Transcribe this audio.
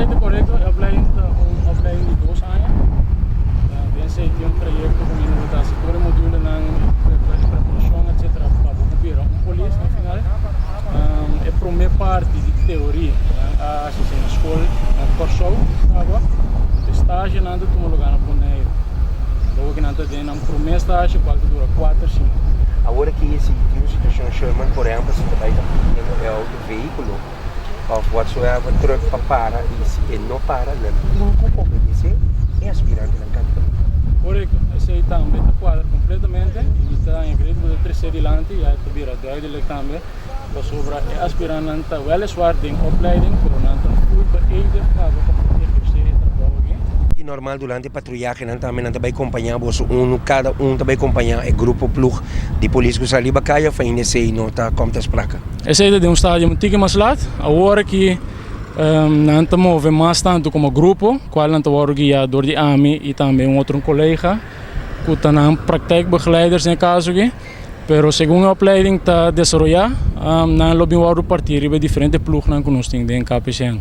essa é correto, a opleiding de 2 anos. Pensei que um trajecto com a setor module na preparação, etc. Para ocupar polis no final. É a primeira parte de teoria, assim na escola, na curso, agora estágio nada tu lugar na boneira. Logo que nada tem na primeira estágio, qual dura 4 5. Agora que esse tipo de situação chama, por exemplo, se vai é o veículo of whatsoever truck para e se ele não para, né? Tudo como dizer é aspirante na canto. Correto, esse aí também está quadro completamente e está em grade de terceiro lante e aí está vira duidelijk também. Para sobre é aspirante nanta weliswaar ding opleiding, pero nanta full beëdigd gaan we competir per se trabalho aqui. E normal durante a patrulhagem não também não vai acompanhar você cada vai acompanhar o grupo plug de polícia que ali bacaia foi ainda sei não tá como tá placa. Esse aí é de um estádio muito mais laat, agora que não te move mais tanto como grupo, qual não te wordt guiado door de AMI e também outro colega que está na praktijkbegeleiders em caso aqui. Pero segundo a opleiding está desenvolvida, na lobby wou partir bij diferente ploeg na konosting den KPCN.